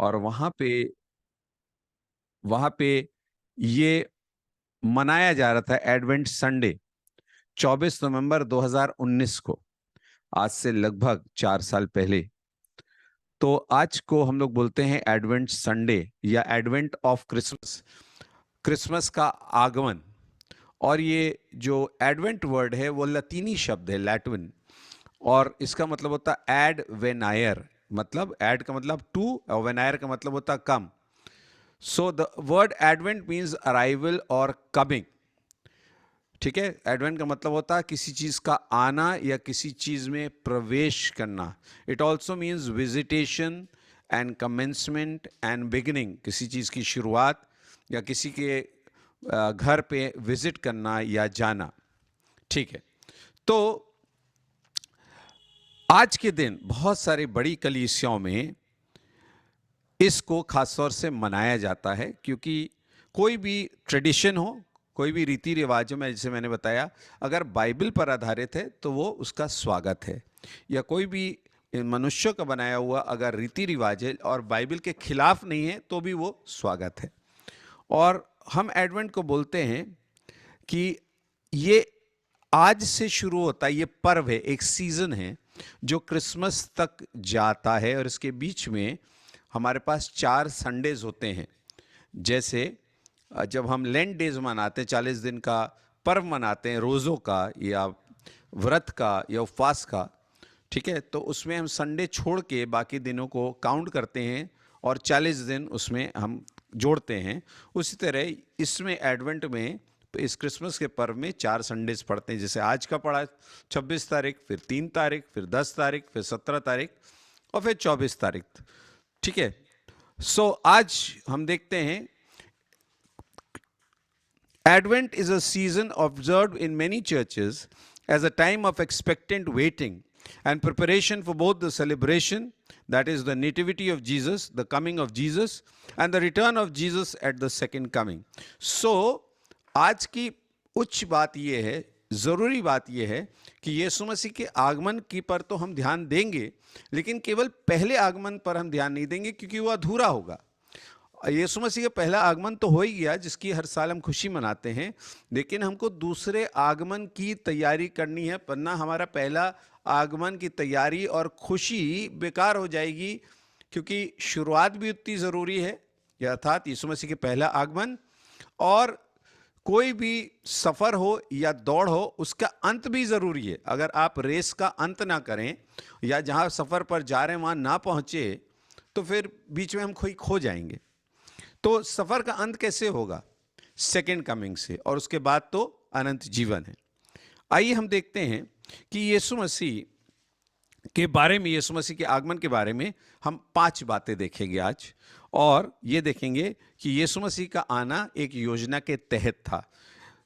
और वहाँ पे ये मनाया जा रहा था एडवेंट संडे 24 नवंबर 2019 को, आज से लगभग 4 साल पहले। तो आज को हम लोग बोलते हैं एडवेंट संडे या एडवेंट ऑफ क्रिसमस, क्रिसमस का आगमन। और ये जो एडवेंट वर्ड है वो लतीनी शब्द है, लैटिन, और इसका मतलब होता है एड वेनायर, मतलब एड का मतलब टू और वेनायर का मतलब होता है कम। So the word advent means arrival और कमिंग। ठीक है, एडवेंट का मतलब होता है किसी चीज का आना या किसी चीज में प्रवेश करना। It also means visitation and commencement and beginning, किसी चीज की शुरुआत या किसी के घर पे विजिट करना या जाना। ठीक है, तो आज के दिन बहुत सारी बड़ी कलीसियाओं में इसको खासतौर से मनाया जाता है, क्योंकि कोई भी ट्रेडिशन हो, कोई भी रीति रिवाज में, जैसे मैंने बताया, अगर बाइबल पर आधारित है तो वो उसका स्वागत है, या कोई भी मनुष्य का बनाया हुआ अगर रीति रिवाज है और बाइबल के खिलाफ नहीं है तो भी वो स्वागत है। और हम एडवेंट को बोलते हैं कि ये आज से शुरू होता है, ये पर्व है, एक सीजन है जो क्रिसमस तक जाता है, और इसके बीच में हमारे पास 4 संडेज होते हैं। जैसे जब हम लेंट डेज मनाते हैं, 40 दिन का पर्व मनाते हैं, रोज़ों का या व्रत का या उपवास का, ठीक है, तो उसमें हम संडे छोड़ के बाकी दिनों को काउंट करते हैं और 40 दिन उसमें हम जोड़ते हैं। उसी तरह इसमें एडवेंट में, इस क्रिसमस के पर्व में 4 संडेज पढ़ते हैं। जैसे आज का पढ़ा 26 तारीख, फिर 3 तारीख, फिर 10 तारीख, फिर 17 तारीख और फिर 24 तारीख। ठीक है, सो आज हम देखते हैं Advent is a season observed in many churches as a time of expectant waiting and preparation for both the celebration, that is the nativity of Jesus, the coming of Jesus, and the return of Jesus at the second coming. So, आज की उच्च बात यह है, ज़रूरी बात यह है कि यीशु मसीह के आगमन की पर तो हम ध्यान देंगे, लेकिन केवल पहले आगमन पर हम ध्यान नहीं देंगे, क्योंकि वह अधूरा होगा। यीशु मसीह का पहला आगमन तो हो ही गया, जिसकी हर साल हम खुशी मनाते हैं, लेकिन हमको दूसरे आगमन की तैयारी करनी है, वरना हमारा पहला आगमन की तैयारी और खुशी बेकार हो जाएगी, क्योंकि शुरुआत भी उतनी ज़रूरी है, अर्थात यीशु मसीह के पहला आगमन। और कोई भी सफ़र हो या दौड़ हो, उसका अंत भी ज़रूरी है। अगर आप रेस का अंत ना करें या जहाँ सफ़र पर जा रहे हैं वहाँ ना पहुँचे, तो फिर बीच में हम खो जाएंगे। तो सफर का अंत कैसे होगा? सेकेंड कमिंग से, और उसके बाद तो अनंत जीवन है। आइए हम देखते हैं कि यीशु मसीह के बारे में, यीशु मसीह के आगमन के बारे में हम 5 बातें देखेंगे आज, और ये देखेंगे कि यीशु मसीह का आना एक योजना के तहत था।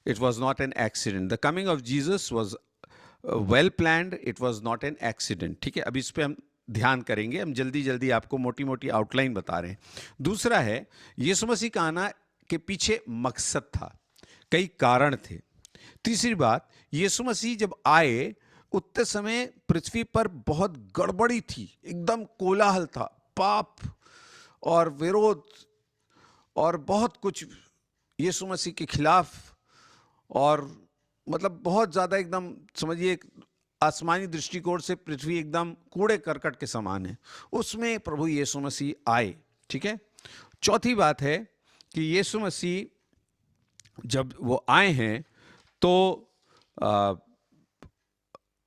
It was not an accident. The coming of Jesus was well planned, it was not an accident. ठीक है, अब इस पर हम ध्यान करेंगे, हम जल्दी जल्दी आपको मोटी मोटी आउटलाइन बता रहे हैं। दूसरा है, यीशु मसीह का आना के पीछे मकसद था, कई कारण थे। तीसरी बात, यीशु मसीह जब आए उतने समय पृथ्वी पर बहुत गड़बड़ी थी, एकदम कोलाहल था, पाप और विरोध और बहुत कुछ यीशु मसीह के खिलाफ, और मतलब बहुत ज़्यादा, एकदम समझिए आसमानी दृष्टिकोण से पृथ्वी एकदम कूड़े करकट के समान है। उसमें प्रभु यीशु मसीह आए। ठीक है, चौथी बात है कि यीशु मसीह जब वो आए हैं तो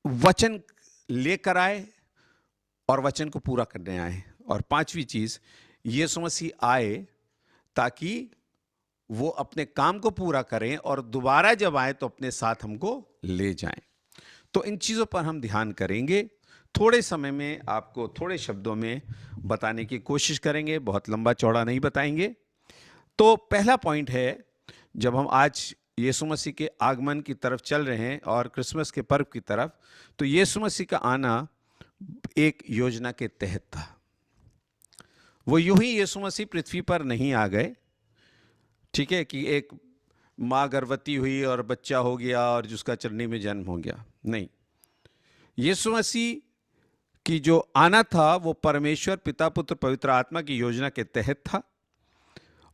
वचन लेकर आए और वचन को पूरा करने आए। और पांचवी चीज, यीशु मसीह आए ताकि वो अपने काम को पूरा करें और दोबारा जब आए तो अपने साथ हमको ले जाएं। तो इन चीज़ों पर हम ध्यान करेंगे, थोड़े समय में आपको थोड़े शब्दों में बताने की कोशिश करेंगे, बहुत लंबा चौड़ा नहीं बताएंगे। तो पहला पॉइंट है, जब हम आज यीशु मसीह के आगमन की तरफ चल रहे हैं और क्रिसमस के पर्व की तरफ, तो यीशु मसीह का आना एक योजना के तहत था। वो यूं ही यीशु मसीह पृथ्वी पर नहीं आ गए, ठीक है, कि एक माँ गर्भवती हुई और बच्चा हो गया और जिसका चरनी में जन्म हो गया। नहीं, यीशु मसीह कि जो आना था वो परमेश्वर, पिता, पुत्र, पवित्र आत्मा की योजना के तहत था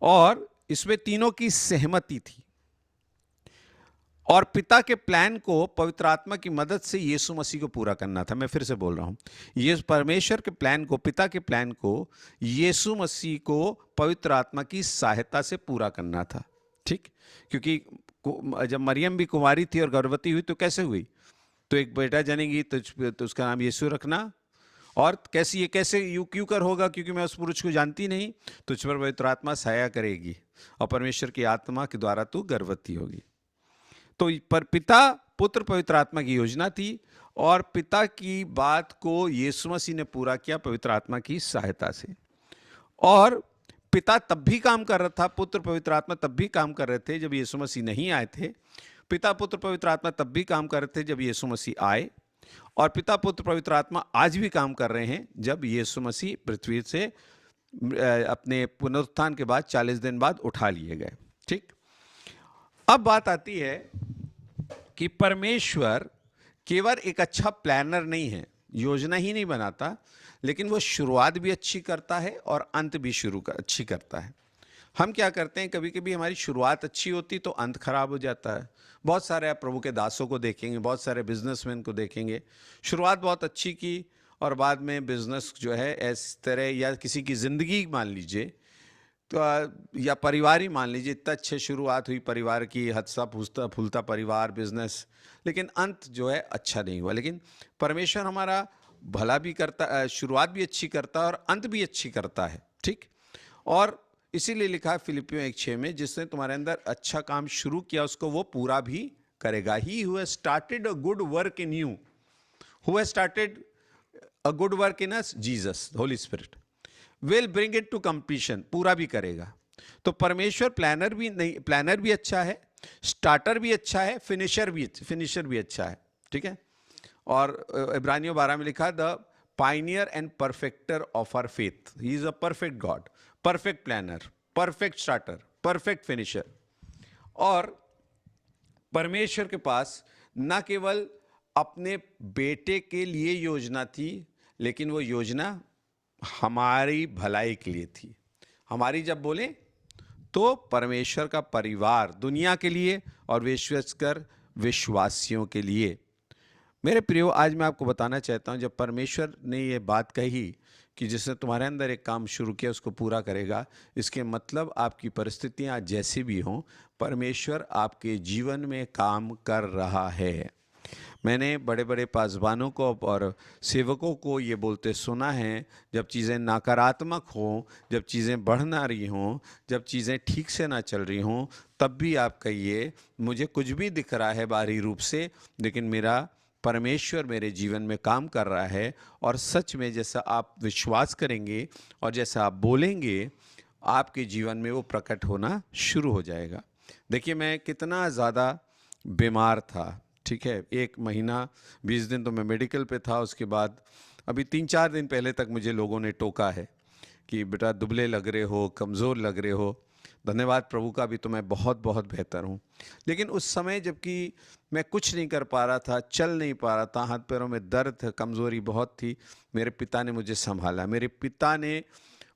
और इसमें तीनों की सहमति थी। और पिता के प्लान को पवित्र आत्मा की मदद से यीशु मसीह को पूरा करना था। मैं फिर से बोल रहा हूं, ये परमेश्वर के प्लान को, पिता के प्लान को यीशु मसीह को पवित्र आत्मा की सहायता से पूरा करना था। ठीक, क्योंकि जब मरियम भी कुंवारी थी और गर्भवती हुई तो कैसे हुई? तो एक बेटा जनेगी तो उसका नाम यीशु रखना। और ये कैसे क्यों कर होगा? क्योंकि मैं उस पुरुष को जानती नहीं, तुझ पर पवित्र आत्मा छाया करेगी और परमेश्वर की आत्मा के द्वारा तू गर्भवती होगी। तो पर पिता, पुत्र, पवित्र आत्मा की योजना थी और पिता की बात को यीशु मसीह ने पूरा किया पवित्र आत्मा की सहायता से। और पिता तब भी काम कर रहा था, पुत्र, पवित्र आत्मा तब भी काम कर रहे थे जब यीशु मसीह नहीं आए थे। पिता, पुत्र, पवित्र आत्मा तब भी काम कर रहे थे जब यीशु मसीह आए। और पिता, पुत्र, पवित्र आत्मा आज भी काम कर रहे हैं जब यीशु मसीह पृथ्वी से अपने पुनरुत्थान के बाद 40 दिन बाद उठा लिए गए। ठीक, अब बात आती है कि परमेश्वर केवल एक अच्छा प्लानर नहीं है, योजना ही नहीं बनाता, लेकिन वो शुरुआत भी अच्छी करता है और अंत भी अच्छी करता है। हम क्या करते हैं, कभी कभी हमारी शुरुआत अच्छी होती तो अंत खराब हो जाता है। बहुत सारे आप प्रभु के दासों को देखेंगे, बहुत सारे बिजनेसमैन को देखेंगे, शुरुआत बहुत अच्छी की और बाद में बिजनेस जो है इस तरह, या किसी की ज़िंदगी मान लीजिए तो या परिवार ही मान लीजिए, इतना अच्छे शुरुआत हुई परिवार की, हंसता फूलता परिवार, बिजनेस, लेकिन अंत जो है अच्छा नहीं हुआ। लेकिन परमेश्वर हमारा भला भी करता, शुरुआत भी अच्छी करता है और अंत भी अच्छी करता है। ठीक, और इसीलिए लिखा है फिलिपियों 1:6 में, जिसने तुम्हारे अंदर अच्छा काम शुरू किया उसको वो पूरा भी करेगा। He who has started a good work in you, who has started a good work in us, Jesus, Holy Spirit, will bring it to completion, पूरा भी करेगा। तो परमेश्वर प्लानर भी अच्छा है, स्टार्टर भी अच्छा है, फिनिशर भी अच्छा है। ठीक है, और इब्रानियों 12 में लिखा, the pioneer and perfecter of our faith, he is a perfect God, perfect planner, perfect starter, perfect finisher. और परमेश्वर के पास न केवल अपने बेटे के लिए योजना थी, लेकिन वो योजना हमारी भलाई के लिए थी। हमारी जब बोले तो परमेश्वर का परिवार, दुनिया के लिए और विश्वकर विश्वासियों के लिए। मेरे प्रियो, आज मैं आपको बताना चाहता हूं, जब परमेश्वर ने ये बात कही कि जिसने तुम्हारे अंदर एक काम शुरू किया उसको पूरा करेगा, इसके मतलब आपकी परिस्थितियां जैसी भी हों, परमेश्वर आपके जीवन में काम कर रहा है। मैंने बड़े बड़े पासवानों को और सेवकों को ये बोलते सुना है, जब चीज़ें नकारात्मक हों, जब चीज़ें बढ़ ना रही हों, जब चीज़ें ठीक से ना चल रही हों, तब भी आप कहिए मुझे कुछ भी दिख रहा है बाहरी रूप से, लेकिन मेरा परमेश्वर मेरे जीवन में काम कर रहा है। और सच में जैसा आप विश्वास करेंगे और जैसा आप बोलेंगे, आपके जीवन में वो प्रकट होना शुरू हो जाएगा। देखिए, मैं कितना ज़्यादा बीमार था। ठीक है, 1 महीना 20 दिन तो मैं मेडिकल पे था। उसके बाद अभी 3-4 दिन पहले तक मुझे लोगों ने टोका है कि बेटा दुबले लग रहे हो, कमज़ोर लग रहे हो। धन्यवाद प्रभु का, भी तो मैं बहुत बहुत बेहतर हूँ। लेकिन उस समय जबकि मैं कुछ नहीं कर पा रहा था, चल नहीं पा रहा था, हाथ पैरों में दर्द था, कमज़ोरी बहुत थी, मेरे पिता ने मुझे संभाला। मेरे पिता ने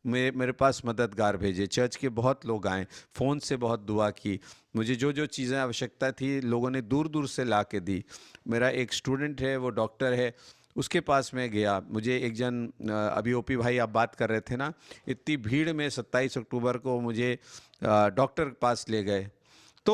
मेरे पास मददगार भेजे, चर्च के बहुत लोग आए, फ़ोन से बहुत दुआ की, मुझे जो जो चीज़ें आवश्यकता थी लोगों ने दूर दूर से ला के दी। मेरा एक स्टूडेंट है, वो डॉक्टर है, उसके पास मैं गया। मुझे एक जन, अभी ओपी भाई आप बात कर रहे थे ना, इतनी भीड़ में 27 अक्टूबर को मुझे डॉक्टर के पास ले गए। तो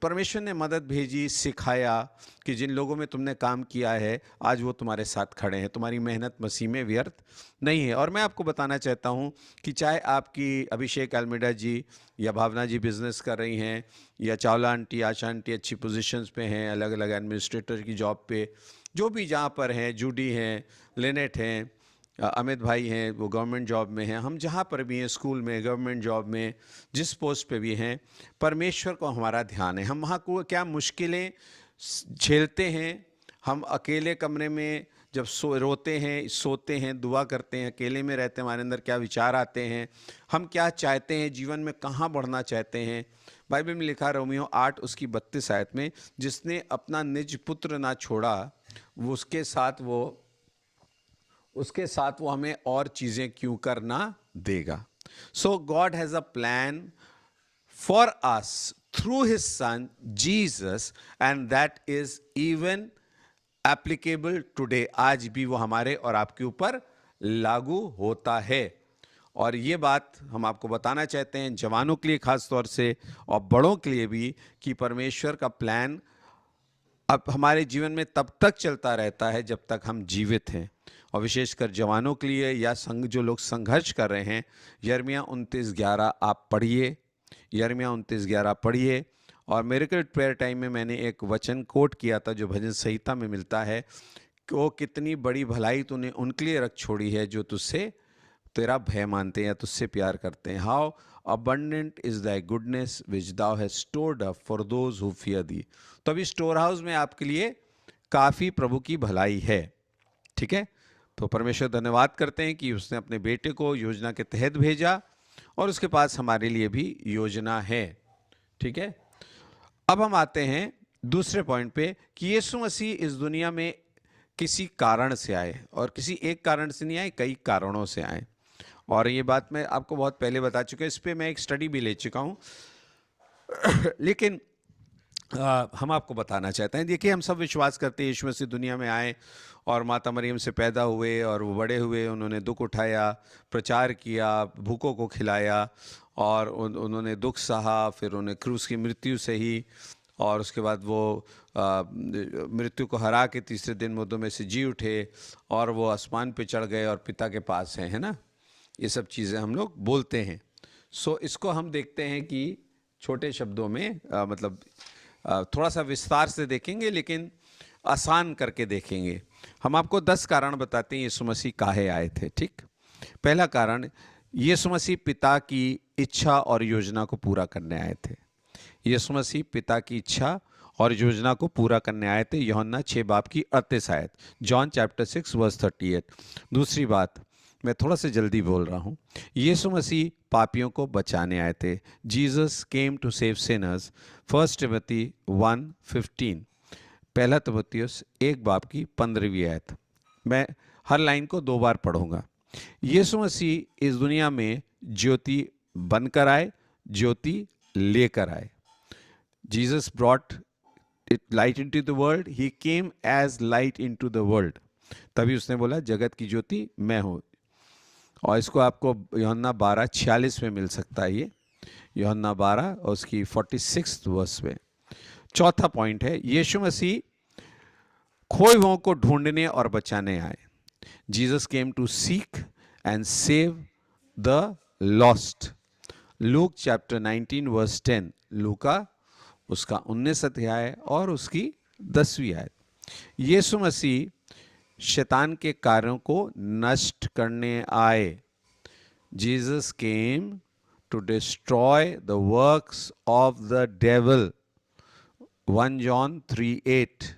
परमेश्वर ने मदद भेजी, सिखाया कि जिन लोगों में तुमने काम किया है आज वो तुम्हारे साथ खड़े हैं, तुम्हारी मेहनत मसीह में व्यर्थ नहीं है। और मैं आपको बताना चाहता हूं कि चाहे आपकी अभिषेक अल्मेडा जी या भावना जी बिजनेस कर रही हैं, या चावला आंटी, आशा आंटी अच्छी पोजीशंस पे हैं, अलग अलग एडमिनिस्ट्रेटर की जॉब पे, जो भी जहाँ पर हैं, जूडी हैं, लिनेट हैं, अमित भाई हैं, वो गवर्नमेंट जॉब में हैं, हम जहाँ पर भी हैं, स्कूल में, गवर्नमेंट जॉब में, जिस पोस्ट पे भी हैं, परमेश्वर को हमारा ध्यान है। हम वहाँ को क्या मुश्किलें झेलते हैं, हम अकेले कमरे में जब रोते हैं, सोते हैं, दुआ करते हैं, अकेले में रहते हैं, हमारे अंदर क्या विचार आते हैं, हम क्या चाहते हैं, जीवन में कहाँ बढ़ना चाहते हैं। बाइबल में लिखा, रोमियो 8 उसकी 32 आयत में, जिसने अपना निज पुत्र ना छोड़ा, वो उसके साथ वो उसके साथ वो हमें और चीज़ें क्यों करना देगा। So God has a plan for us through his son Jesus, and that is even applicable today. आज भी वो हमारे और आपके ऊपर लागू होता है। और ये बात हम आपको बताना चाहते हैं, जवानों के लिए खास तौर से और बड़ों के लिए भी, कि परमेश्वर का प्लान अब हमारे जीवन में तब तक चलता रहता है जब तक हम जीवित हैं। और विशेषकर जवानों के लिए या जो लोग संघर्ष कर रहे हैं, यिर्मयाह 29:11 आप पढ़िए, यिर्मयाह 29:11 पढ़िए। और मिरेकल प्रेयर टाइम में मैंने एक वचन कोट किया था जो भजन संहिता में मिलता है कि वो कितनी बड़ी भलाई तूने उनके लिए रख छोड़ी है जो तुझसे तेरा भय मानते हैं या तुझसे प्यार करते हैं। How abundant is thy goodness which thou hast stored up for those who fear thee। तो अभी स्टोर हाउस में आपके लिए काफ़ी प्रभु की भलाई है। ठीक है, तो परमेश्वर धन्यवाद करते हैं कि उसने अपने बेटे को योजना के तहत भेजा और उसके पास हमारे लिए भी योजना है। ठीक है, अब हम आते हैं दूसरे पॉइंट पे कि यीशु मसीह इस दुनिया में किसी कारण से आए, और किसी एक कारण से नहीं आए, कई कारणों से आए। और ये बात मैं आपको बहुत पहले बता चुका हूँ, इस पर मैं एक स्टडी भी ले चुका हूँ लेकिन हम आपको बताना चाहते हैं। देखिए, हम सब विश्वास करते हैं यीशु मसीह दुनिया में आए और माता मरियम से पैदा हुए और वो बड़े हुए, उन्होंने दुख उठाया, प्रचार किया, भूखों को खिलाया और उन्होंने दुख सहा, फिर उन्हें क्रूस की मृत्यु सही और उसके बाद वो मृत्यु को हरा के तीसरे दिन मुर्दों में से जी उठे और वो आसमान पे चढ़ गए और पिता के पास हैं, है ना। ये सब चीज़ें हम लोग बोलते हैं। सो इसको हम देखते हैं कि छोटे शब्दों में मतलब थोड़ा सा विस्तार से देखेंगे लेकिन आसान करके देखेंगे। हम आपको 10 कारण बताते हैं यीशु मसीह काहे आए थे। ठीक, पहला कारण, यीशु मसीह पिता की इच्छा और योजना को पूरा करने आए थे। यीशु मसीह पिता की इच्छा और योजना को पूरा करने आए थे। यूहन्ना 6:38 आयत, जॉन चैप्टर 6 वर्स 38। दूसरी बात, मैं थोड़ा सा जल्दी बोल रहा हूँ, यीशु मसीह पापियों को बचाने आए थे। Jesus came to save sinners, 1 Timothy 1:15, पहला तिमुथियुस 1:15 आयत। मैं हर लाइन को 2 बार पढ़ूंगा। यीशु मसीह इस दुनिया में ज्योति बनकर आए, ज्योति लेकर आए। Jesus brought light into the world, he came as light into the world. तभी उसने बोला जगत की ज्योति मैं हूँ। और इसको आपको यूहन्ना 12:46 में मिल सकता है, ये यूहन्ना 12 और उसकी 46 वर्स में। चौथा पॉइंट है, यीशु मसीह खोए हुओं को ढूंढने और बचाने आए। Jesus came to seek and save the lost. Luke chapter 19 verse 10, लूका उसका 19 अध्याय और उसकी 10वीं आयत। यीशु मसीह शैतान के कार्यों को नष्ट करने आए। Jesus came to destroy the works of the devil, 1 John 3:8,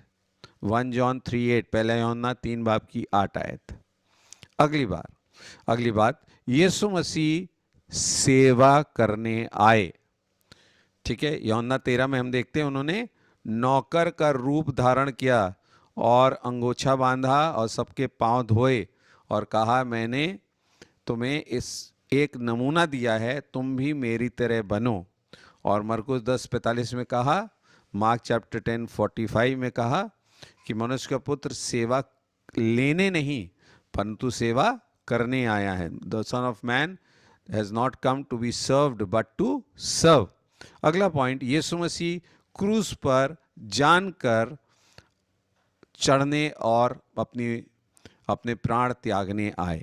1 John 3:8, पहला यूहन्ना 3:8 आयत। अगली बात, यीशु मसीह सेवा करने आए। ठीक है, यूहन्ना 13 में हम देखते हैं उन्होंने नौकर का रूप धारण किया और अंगोछा बांधा और सबके पांव धोए और कहा, मैंने तुम्हें इस एक नमूना दिया है, तुम भी मेरी तरह बनो। और मरकुस 10:45 में कहा, मार्क चैप्टर 10:45 में कहा कि मनुष्य का पुत्र सेवा लेने नहीं परंतु सेवा करने आया है। The son of man has not come to be served but to serve. अगला पॉइंट, यीशु मसीह क्रूस पर जानकर चढ़ने और अपने प्राण त्यागने आए।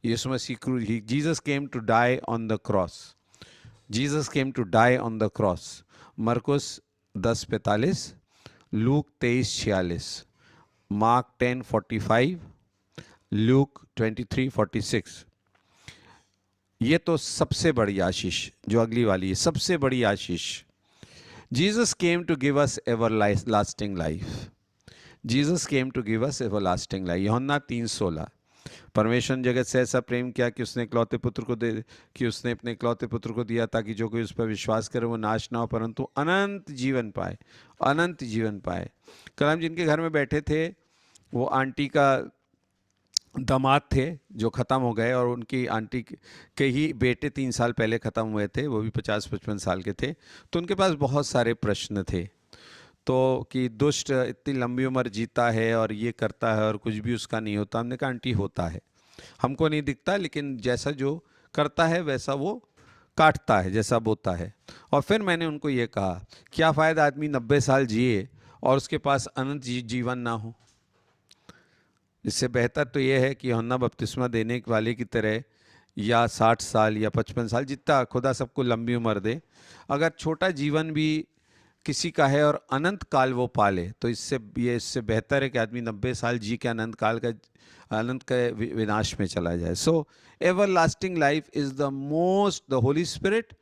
यीशु मसीह क्रूस, Jesus came to die on the cross. Jesus came to die on the cross. मरकुस 10:45, लूक 23:46, मार्क 10:45, लूक 23:46। ये तो सबसे बड़ी आशीष, जो अगली वाली है सबसे बड़ी आशीष। Jesus came to give us everlasting life. Jesus came to give us everlasting life. यूहन्ना 3:16, परमेश्वर ने जगत से ऐसा प्रेम किया कि उसने अपने इकलौते पुत्र को दिया ताकि जो कोई उस पर विश्वास करे वो नाश ना हो परंतु अनंत जीवन पाए, अनंत जीवन पाए। कल हम जिनके घर में बैठे थे वो आंटी का दामाद थे जो ख़त्म हो गए, और उनकी आंटी के ही बेटे 3 साल पहले ख़त्म हुए थे, वो भी 50-55 साल के थे। तो उनके पास बहुत सारे प्रश्न थे। तो कि दुष्ट इतनी लंबी उम्र जीता है और ये करता है और कुछ भी उसका नहीं होता। हमने कहा आंटी होता है, हमको नहीं दिखता, लेकिन जैसा जो करता है वैसा वो काटता है, जैसा बोता है। और फिर मैंने उनको ये कहा, क्या फ़ायदा आदमी 90 साल जिए और उसके पास अनंत जीवन ना हो। इससे बेहतर तो ये है कि यूहन्ना बपतिस्मा देने वाले की तरह या 60 साल या 55 साल, जितना खुदा सबको लंबी उम्र दे, अगर छोटा जीवन भी किसी का है और अनंत काल वो पाले, तो इससे बेहतर है कि आदमी 90 साल जी के अनंत के विनाश में चला जाए। So ever lasting life is the most, the Holi spirit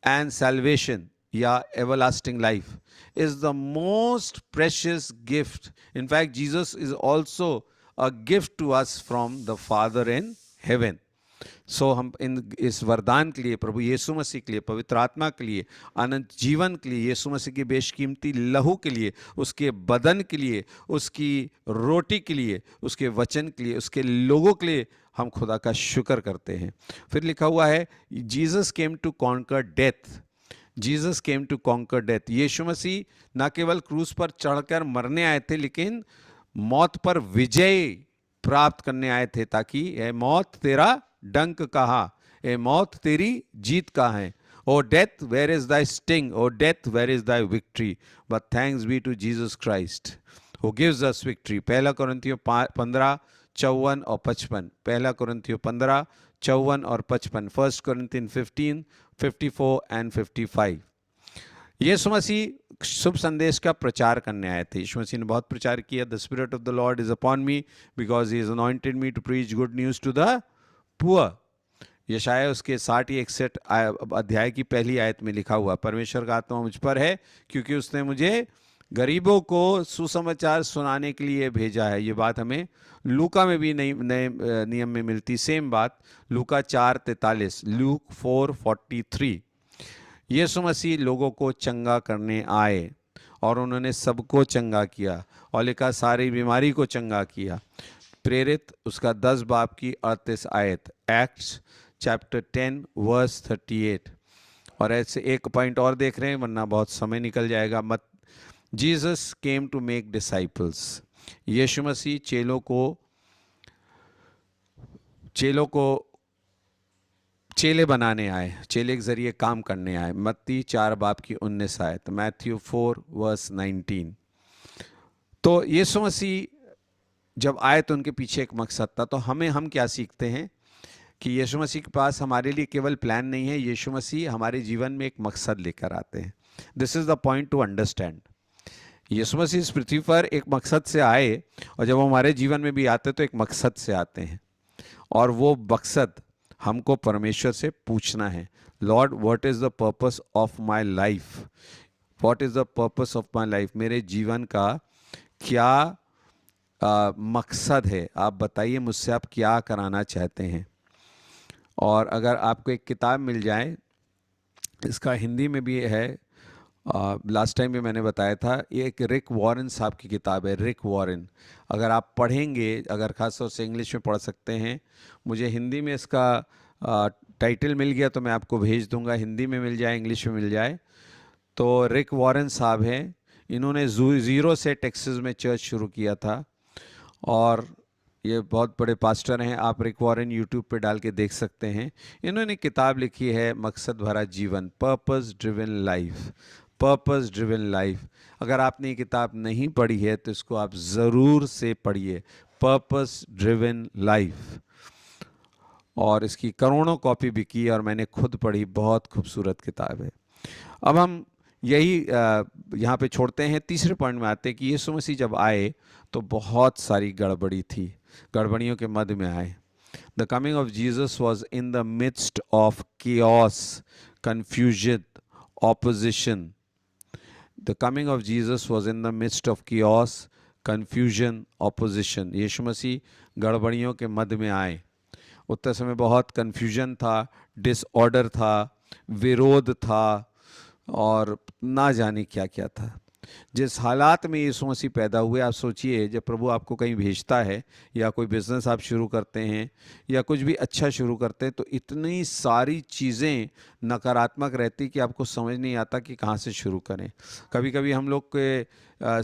and salvation, yeah, everlasting life is the most precious gift. In fact, Jesus is also a gift to us from the Father in heaven. सो हम इस वरदान के लिए, प्रभु यीशु मसीह के लिए, पवित्र आत्मा के लिए, अनंत जीवन के लिए, यीशु मसीह की बेशकीमती लहू के लिए, उसके बदन के लिए, उसकी रोटी के लिए, उसके वचन के लिए, उसके लोगों के लिए हम खुदा का शुक्र करते हैं। फिर लिखा हुआ है, Jesus came to conquer death. Jesus came to conquer death. यीशु मसीह न केवल क्रूस पर चढ़कर मरने आए थे, लेकिन मौत पर विजय प्राप्त करने आए थे, ताकि ए मौत तेरा डंक कहाँ, ए मौत तेरी जीत कहाँ है। O death where is thy sting, O death where is thy victory, but thanks be to Jesus Christ who gives us victory. 1 कुरिन्थियों 15:54 और 55। 1 कुरिन्थियों 15:54 और 55। 1 कुरिन्थियन 15:54 एंड 55। यीशु मसीह शुभ संदेश का प्रचार करने आए थे। यीशु मसीह ने बहुत प्रचार किया। The spirit of the Lord is upon me because he is anointed me to preach good news to the poor. यशाया उसके 60-61 अध्याय की पहली आयत में लिखा हुआ, परमेश्वर का आत्मा मुझ पर है क्योंकि उसने मुझे गरीबों को सुसमाचार सुनाने के लिए भेजा है। ये बात हमें लूका में भी नए नियम में मिलती, सेम बात, लूका 4:43, लूक 4:43। यीशु मसीह लोगों को चंगा करने आए और उन्होंने सबको चंगा किया, और लिखा सारी बीमारी को चंगा किया। प्रेरित उसका 10 बाब की 38 आयत, एक्ट्स चैप्टर 10 वर्स 38। और ऐसे एक पॉइंट और देख रहे हैं वरना बहुत समय निकल जाएगा। मत Jesus came to make disciples. यीशु मसीह चेलों को चेले बनाने आए, चेले के जरिए काम करने आए। मत्ती 4 बाब की 19 आयत, मैथ्यू 4 वर्स 19। तो यीशु मसीह जब आए तो उनके पीछे एक मकसद था। तो हम क्या सीखते हैं कि यीशु मसीह के पास हमारे लिए केवल प्लान नहीं है, यीशु मसीह हमारे जीवन में एक मकसद लेकर आते हैं। This is the point to understand. यीशु मसीह इस पृथ्वी पर एक मकसद से आए, और जब हमारे जीवन में भी आते तो एक मकसद से आते हैं, और वो मकसद हमको परमेश्वर से पूछना है, Lord what is the purpose of my life, what is the purpose of my life, मेरे जीवन का क्या मकसद है, आप बताइए मुझसे आप क्या कराना चाहते हैं। और अगर आपको एक किताब मिल जाए, इसका हिंदी में भी है, लास्ट टाइम भी मैंने बताया था, ये एक रिक वॉरेन साहब की किताब है, रिक वॉरेन। अगर आप पढ़ेंगे, अगर ख़ास तौर से इंग्लिश में पढ़ सकते हैं, मुझे हिंदी में इसका टाइटल मिल गया तो मैं आपको भेज दूंगा, हिंदी में मिल जाए, इंग्लिश में मिल जाए। तो रिक वॉरेन साहब हैं, इन्होंने ज़ीरो से टेक्सास में चर्च शुरू किया था, और ये बहुत बड़े पास्टर हैं। आप रिक वॉरेन यूट्यूब पे डाल के देख सकते हैं। इन्होंने किताब लिखी है मकसद भरा जीवन, purpose driven life, purpose driven life. अगर आपने ये किताब नहीं पढ़ी है तो इसको आप ज़रूर से पढ़िए, पर्पस ड्रिवन लाइफ। और इसकी करोड़ों कॉपी बिकी और मैंने खुद पढ़ी, बहुत खूबसूरत किताब है। अब हम यही यहाँ पे छोड़ते हैं, तीसरे पॉइंट में आते हैं कि यीशु मसीह जब आए तो बहुत सारी गड़बड़ी थी, गड़बड़ियों के मध्य में आए। The coming of Jesus was in the midst of chaos, confusion, opposition. The coming of Jesus was in the midst of chaos, confusion, opposition. यीशु मसीह गड़बड़ियों के मध्य में आए। उतने समय बहुत कन्फ्यूजन था, डिसऑर्डर था, विरोध था, और ना जाने क्या क्या था। जिस हालात में यीशु मसीह पैदा हुए, आप सोचिए जब प्रभु आपको कहीं भेजता है या कोई बिजनेस आप शुरू करते हैं या कुछ भी अच्छा शुरू करते हैं, तो इतनी सारी चीज़ें नकारात्मक रहती कि आपको समझ नहीं आता कि कहाँ से शुरू करें। कभी कभी हम लोग के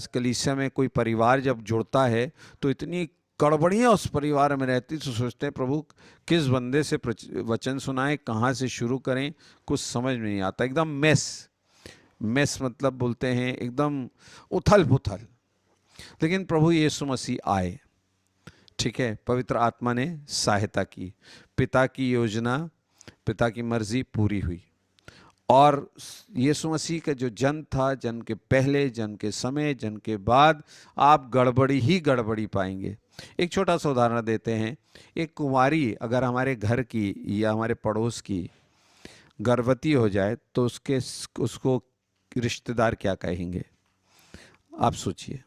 कलीसिया में कोई परिवार जब जुड़ता है तो इतनी गड़बड़ियाँ उस परिवार में रहती, तो सोचते हैं प्रभु किस बंदे से वचन सुनाएं, कहाँ से शुरू करें, कुछ समझ में नहीं आता। एकदम मेस मतलब बोलते हैं एकदम उथल पुथल। लेकिन प्रभु यीशु मसीह आए, ठीक है, पवित्र आत्मा ने सहायता की, पिता की योजना, पिता की मर्जी पूरी हुई। और यीशु मसीह का जो जन्म था, जन्म के पहले, जन्म के समय, जन्म के बाद आप गड़बड़ी ही गड़बड़ी पाएंगे। एक छोटा सा उदाहरण देते हैं। एक कुंवारी अगर हमारे घर की या हमारे पड़ोस की गर्भवती हो जाए तो उसको रिश्तेदार क्या कहेंगे? आप सोचिए,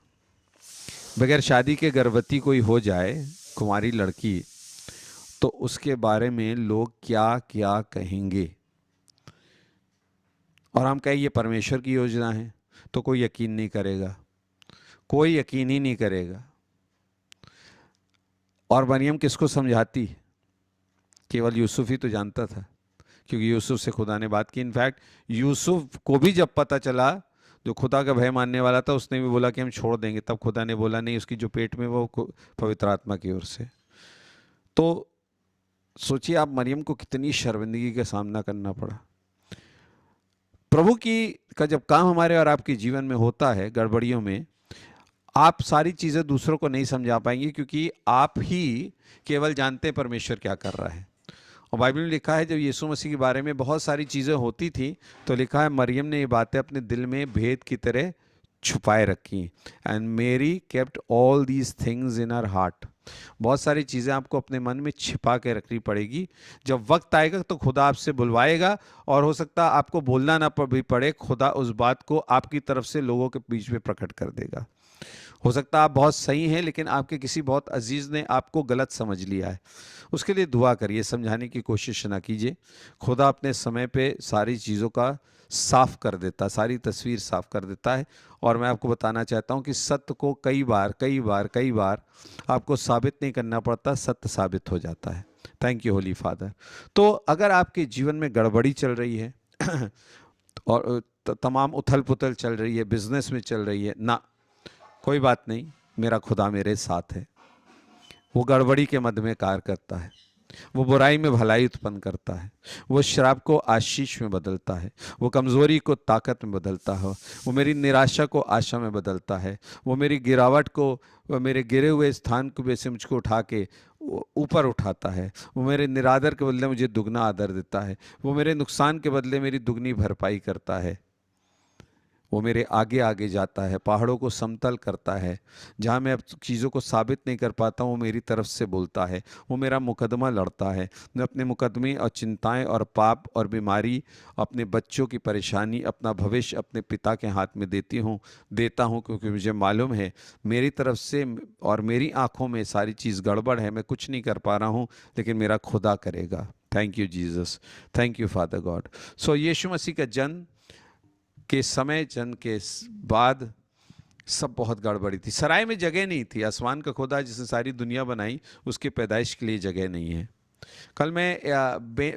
बगैर शादी के गर्भवती कोई हो जाए, कुंवारी लड़की, तो उसके बारे में लोग क्या क्या कहेंगे? और हम कहें ये परमेश्वर की योजना है तो कोई यकीन नहीं करेगा, कोई यकीन ही नहीं करेगा। और मरियम किसको समझाती? केवल यूसुफ ही तो जानता था, क्योंकि यूसुफ से खुदा ने बात की। इनफैक्ट यूसुफ को भी जब पता चला, जो खुदा का भय मानने वाला था, उसने भी बोला कि हम छोड़ देंगे, तब खुदा ने बोला नहीं, उसकी जो पेट में वो पवित्र आत्मा की ओर से। तो सोचिए आप मरियम को कितनी शर्मिंदगी का सामना करना पड़ा। प्रभु का जब काम हमारे और आपके जीवन में होता है गड़बड़ियों में, आप सारी चीज़ें दूसरों को नहीं समझा पाएंगे, क्योंकि आप ही केवल जानते हैं परमेश्वर क्या कर रहा है। और बाइबल में लिखा है जब यीशु मसीह के बारे में बहुत सारी चीज़ें होती थी तो लिखा है मरियम ने ये बातें अपने दिल में भेद की तरह छुपाए रखी। एंड मेरी kept all these things in her heart. बहुत सारी चीज़ें आपको अपने मन में छिपा के रखनी पड़ेगी। जब वक्त आएगा तो खुदा आपसे बुलवाएगा, और हो सकता है आपको बोलना ना भी पड़े, खुदा उस बात को आपकी तरफ से लोगों के बीच में प्रकट कर देगा। हो सकता है आप बहुत सही हैं लेकिन आपके किसी बहुत अजीज़ ने आपको गलत समझ लिया है। उसके लिए दुआ करिए, समझाने की कोशिश ना कीजिए। खुदा अपने समय पे सारी चीज़ों का साफ कर देता, सारी तस्वीर साफ कर देता है। और मैं आपको बताना चाहता हूँ कि सत्य को कई बार आपको साबित नहीं करना पड़ता, सत्य साबित हो जाता है। Thank you Holi father. तो अगर आपके जीवन में गड़बड़ी चल रही है और तमाम उथल पुथल चल रही है, बिजनेस में चल रही है ना, कोई बात नहीं, मेरा खुदा मेरे साथ है। वो गड़बड़ी के मध्य में कार्य करता है, वो बुराई में भलाई उत्पन्न करता है, वो श्राप को आशीष में बदलता है, वो कमज़ोरी को ताकत में बदलता है, वो मेरी निराशा को आशा में बदलता है, वो मेरी गिरावट को, वो मेरे गिरे हुए स्थान को से मुझको उठा के ऊपर उठाता है, वो मेरे निरादर के बदले मुझे दुगना आदर देता है, वो मेरे नुकसान के बदले मेरी दुगनी भरपाई करता है, वो मेरे आगे आगे जाता है, पहाड़ों को समतल करता है, जहाँ मैं अब चीज़ों को साबित नहीं कर पाता हूँ वो मेरी तरफ से बोलता है, वो मेरा मुकदमा लड़ता है। मैं अपने मुकदमे और चिंताएं और पाप और बीमारी, अपने बच्चों की परेशानी, अपना भविष्य अपने पिता के हाथ में देता हूँ, क्योंकि मुझे मालूम है मेरी तरफ से और मेरी आँखों में सारी चीज़ गड़बड़ है, मैं कुछ नहीं कर पा रहा हूँ, लेकिन मेरा खुदा करेगा। Thank you Jesus, thank you father God. So यीशु मसीह का जन्म के समय, जन्म के बाद सब बहुत गड़बड़ी थी। सराय में जगह नहीं थी। आसमान का खुदा जिसने सारी दुनिया बनाई, उसके पैदाइश के लिए जगह नहीं है। कल मैं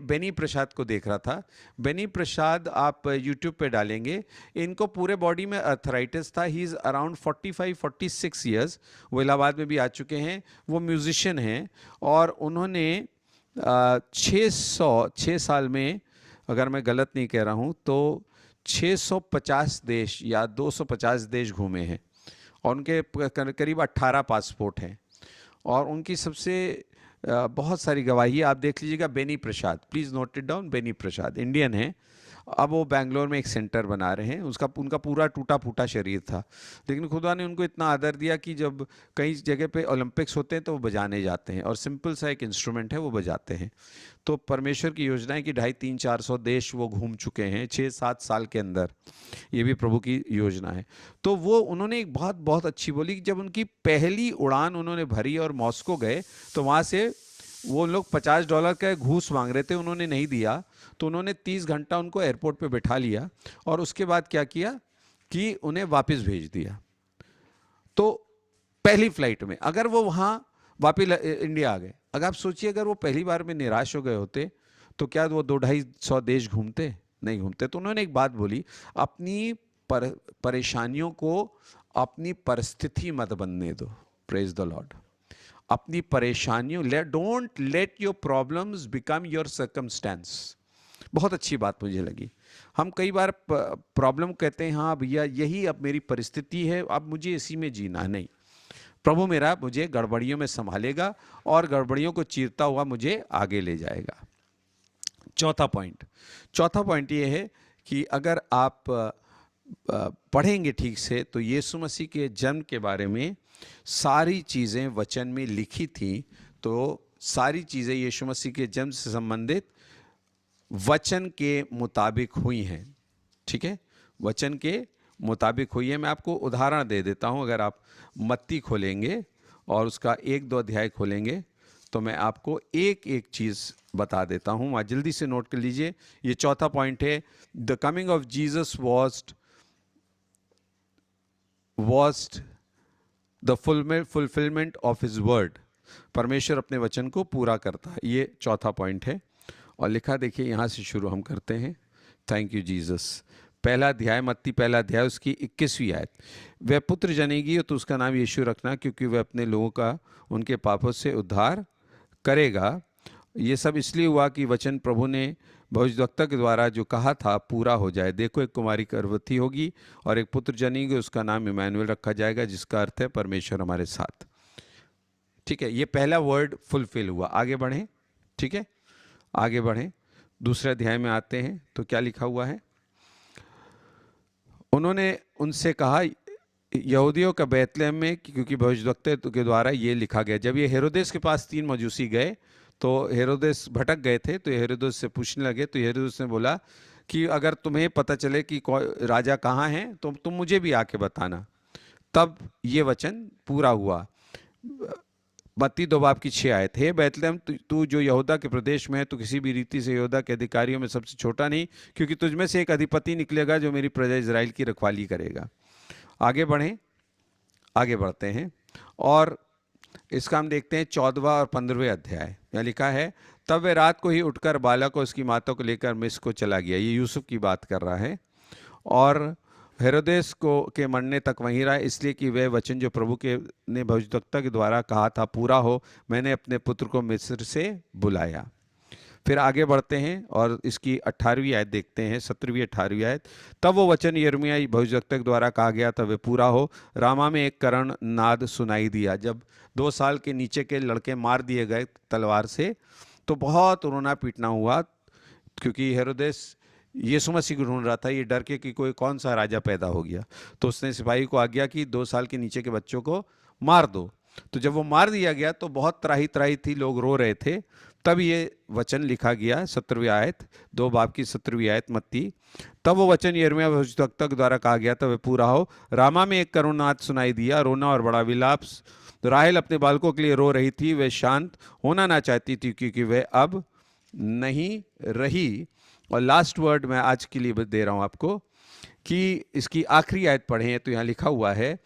बेनी प्रसाद को देख रहा था। बेनी प्रसाद आप यूट्यूब पे डालेंगे, इनको पूरे बॉडी में अर्थराइटिस था। He is around 45-46 years. वो इलाहाबाद में भी आ चुके हैं। वो म्यूजिशियन हैं और उन्होंने 6 साल में, अगर मैं गलत नहीं कह रहा हूँ तो 650 देश या 250 देश घूमे हैं, और उनके करीब 18 पासपोर्ट हैं, और उनकी सबसे बहुत सारी गवाही आप देख लीजिएगा। Benny Prasad, please note it down. Benny Prasad Indian है। अब वो बेंगलोर में एक सेंटर बना रहे हैं। उनका पूरा टूटा फूटा शरीर था, लेकिन खुदा ने उनको इतना आदर दिया कि जब कई जगह पे ओलंपिक्स होते हैं तो वो बजाने जाते हैं, और सिंपल सा एक इंस्ट्रूमेंट है वो बजाते हैं। तो परमेश्वर की योजना है कि 250-300-400 देश वो घूम चुके हैं 6-7 साल के अंदर। ये भी प्रभु की योजना है। तो वो उन्होंने एक बहुत बहुत अच्छी बोली कि जब उनकी पहली उड़ान उन्होंने भरी और मॉस्को गए तो वहाँ से वो लोग $50 का घूस मांग रहे थे, उन्होंने नहीं दिया, तो उन्होंने 30 घंटा उनको एयरपोर्ट पे बैठा लिया, और उसके बाद क्या किया, कि उन्हें वापस भेज दिया। तो पहली फ्लाइट में अगर वो वहाँ वापस इंडिया आ गए, अगर आप सोचिए अगर वो पहली बार में निराश हो गए होते तो क्या वो 200-250 देश घूमते? नहीं घूमते। तो उन्होंने एक बात बोली, अपनी परेशानियों को अपनी परिस्थिति मत बनने दो। Praise the Lord. अपनी परेशानियों, don't let your problems become your circumstance. बहुत अच्छी बात मुझे लगी। हम कई बार प्रॉब्लम कहते हैं, हाँ भैया यही अब मेरी परिस्थिति है, अब मुझे इसी में जीना। नहीं, प्रभु मेरा मुझे गड़बड़ियों में संभालेगा और गड़बड़ियों को चीरता हुआ मुझे आगे ले जाएगा। चौथा पॉइंट ये है कि अगर आप पढ़ेंगे ठीक से तो यीशु मसीह के जन्म के बारे में सारी चीज़ें वचन में लिखी थी। तो सारी चीज़ें यीशु मसीह के जन्म से संबंधित वचन के मुताबिक हुई हैं। ठीक है, वचन के मुताबिक हुई है। मैं आपको उदाहरण दे देता हूं। अगर आप मत्ती खोलेंगे और उसका 1-2 अध्याय खोलेंगे तो मैं आपको एक एक चीज़ बता देता हूं। आप जल्दी से नोट कर लीजिए। ये चौथा पॉइंट है, the coming of Jesus was the fulfilment of his word. परमेश्वर अपने वचन को पूरा करता है। ये चौथा पॉइंट है। और लिखा देखिए, यहाँ से शुरू हम करते हैं। Thank you Jesus. पहला अध्याय, मत्ती पहला अध्याय, उसकी 21वीं आयत। वह पुत्र जनेगी तो उसका नाम यीशु रखना, क्योंकि वह अपने लोगों का उनके पापों से उद्धार करेगा। ये सब इसलिए हुआ कि वचन प्रभु ने भविष्यद्वक्ता के द्वारा जो कहा था पूरा हो जाए। देखो, एक कुमारी गर्भवती होगी और एक पुत्र जनेगी, उसका नाम इमैनुएल रखा जाएगा, जिसका अर्थ है परमेश्वर हमारे साथ। ठीक है, ये पहला वर्ड फुलफिल हुआ। आगे बढ़ें। ठीक है, आगे बढ़ें, दूसरे अध्याय में आते हैं तो क्या लिखा हुआ है। उन्होंने उनसे कहा, यहूदियों का बैतलहम में, क्योंकि भविष्यद्वक्ता के द्वारा ये लिखा गया। जब ये हेरोदेस के पास 3 मजूसी गए तो हेरोदेस भटक गए थे, तो हेरोदेस से पूछने लगे। तो हेरोदेस ने बोला कि अगर तुम्हें पता चले कि राजा कहाँ है तो तुम मुझे भी आके बताना। तब ये वचन पूरा हुआ। मत्ती 2:6 आए थे, बैतलहम तू जो यहूदा के प्रदेश में है, तो किसी भी रीति से यहूदा के अधिकारियों में सबसे छोटा नहीं, क्योंकि तुझमें से एक अधिपति निकलेगा जो मेरी प्रजा इजराइल की रखवाली करेगा। आगे बढ़ें, आगे बढ़ते हैं और इसका हम देखते हैं 14वां और 15वें अध्याय। यहाँ लिखा है, तब वे रात को ही उठकर बालक को उसकी माता को लेकर मिस्र को चला गया। ये यूसुफ की बात कर रहा है। और हेरोदेस को के मरने तक वहीं रहा, इसलिए कि वह वचन जो प्रभु के ने भविष्यद्वक्ता के द्वारा कहा था पूरा हो, मैंने अपने पुत्र को मिस्र से बुलाया। फिर आगे बढ़ते हैं और इसकी 18वीं आयत देखते हैं, 17वीं 18वीं आयत। तब वो वचन यिर्मयाह भविष्यद्वक्ता के द्वारा कहा गया था वे पूरा हो, रामा में एक करण नाद सुनाई दिया। जब 2 साल के नीचे के लड़के मार दिए गए तलवार से तो बहुत रोना पीटना हुआ, क्योंकि हेरोदेस यीशु मसीह को ढूंढ रहा था, ये डर के कि कोई कौन सा राजा पैदा हो गया। तो उसने सिपाही को आज्ञा की 2 साल के नीचे के बच्चों को मार दो। तो जब वो मार दिया गया तो बहुत त्राही त्राही थी, लोग रो रहे थे। तब ये वचन लिखा गया, 17वीं आयत, 2 बाब की 17वीं आयत मत्ती। तब वो वचन यिर्मयाह भविष्यद्वक्ता के द्वारा कहा गया था वे पूरा हो, रामा में एक करुणानाद सुनाई दिया, रोना और बड़ा विलाप। तो राहेल अपने बालकों के लिए रो रही थी, वे शांत होना ना चाहती थी क्योंकि वे अब नहीं रही। और लास्ट वर्ड मैं आज के लिए दे रहा हूं आपको कि इसकी आखिरी आयत पढ़ें तो यहाँ लिखा हुआ है,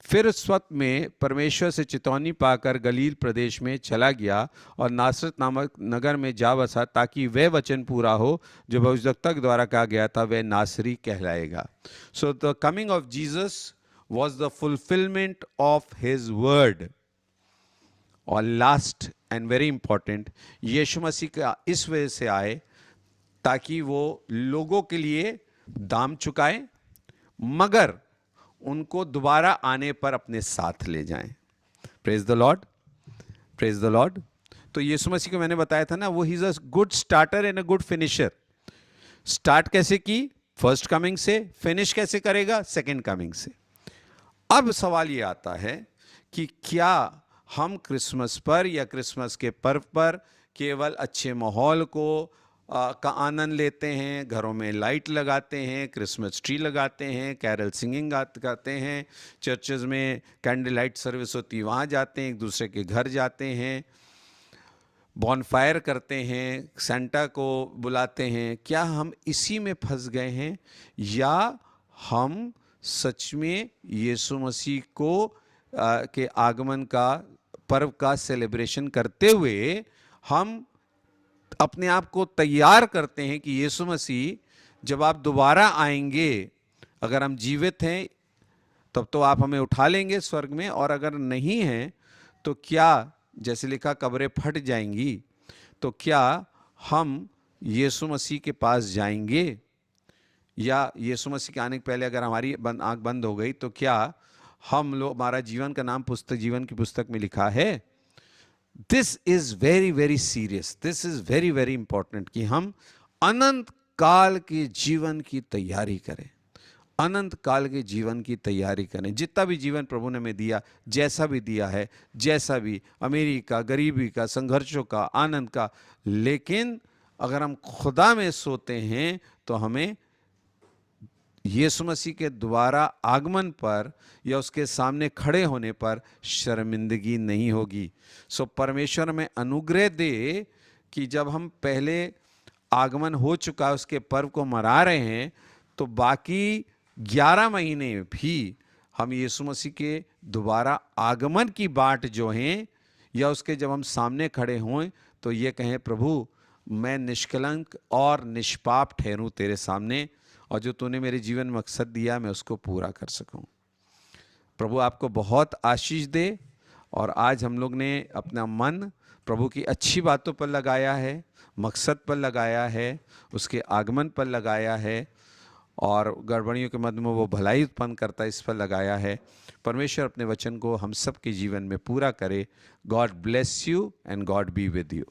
फिर स्वत में परमेश्वर से चितौनी पाकर गलील प्रदेश में चला गया और नासरत नामक नगर में जा बसा, ताकि वह वचन पूरा हो जो भविष्यद्वक्ता के द्वारा कहा गया था, वह नासरी कहलाएगा। So the coming of Jesus was the fulfillment of his word। और लास्ट एंड वेरी इंपॉर्टेंट, यीशु मसीह का इस वजह से आए ताकि वो लोगों के लिए दाम चुकाए, मगर उनको दोबारा आने पर अपने साथ ले जाएं। Praise the Lord, praise the Lord. तो यीशु मसीह को मैंने बताया था ना, वो ही is a good starter and a good finisher. Start कैसे की? फर्स्ट कमिंग से। फिनिश कैसे करेगा? सेकंड कमिंग से। अब सवाल ये आता है कि क्या हम क्रिसमस पर या क्रिसमस के पर्व पर केवल अच्छे माहौल को का आनंद लेते हैं, घरों में लाइट लगाते हैं, क्रिसमस ट्री लगाते हैं, कैरल सिंगिंग गाते हैं, चर्चेज में कैंडल लाइट सर्विस होती है वहाँ जाते हैं, एक दूसरे के घर जाते हैं, बॉनफायर करते हैं, सेंटा को बुलाते हैं? क्या हम इसी में फंस गए हैं या हम सच में यीशु मसीह को के आगमन का पर्व का सेलिब्रेशन करते हुए हम अपने आप को तैयार करते हैं कि यीशु मसीह जब आप दोबारा आएंगे, अगर हम जीवित हैं तब तो आप हमें उठा लेंगे स्वर्ग में, और अगर नहीं हैं तो क्या, जैसे लिखा कब्रें फट जाएंगी, तो क्या हम यीशु मसीह के पास जाएंगे? या यीशु मसीह के आने के पहले अगर हमारी आंख बंद हो गई तो क्या हम लोग, हमारा जीवन का नाम पुस्तक, जीवन की पुस्तक में लिखा है? This is very very serious, this is very very important कि हम अनंत काल के जीवन की तैयारी करें, अनंत काल के जीवन की तैयारी करें। जितना भी जीवन प्रभु ने हमें दिया, जैसा भी दिया है, जैसा भी अमीरी का, गरीबी का, संघर्षों का, आनंद का, लेकिन अगर हम खुदा में सोते हैं तो हमें यीशु मसीह के दोबारा आगमन पर या उसके सामने खड़े होने पर शर्मिंदगी नहीं होगी। सो परमेश्वर में अनुग्रह दे कि जब हम पहले आगमन हो चुका है, उसके पर्व को मना रहे हैं, तो बाकी 11 महीने भी हम यीशु मसीह के दोबारा आगमन की बाट जो हैं, या उसके जब हम सामने खड़े हों तो ये कहें, प्रभु मैं निष्कलंक और निष्पाप ठहरूं तेरे सामने, और जो तूने मेरे जीवन में मकसद दिया मैं उसको पूरा कर सकूं। प्रभु आपको बहुत आशीष दे। और आज हम लोग ने अपना मन प्रभु की अच्छी बातों पर लगाया है, मकसद पर लगाया है, उसके आगमन पर लगाया है, और गड़बड़ियों के मध्य में वो भलाई उत्पन्न करता है इस पर लगाया है। परमेश्वर अपने वचन को हम सब के जीवन में पूरा करे। God bless you and God be with you.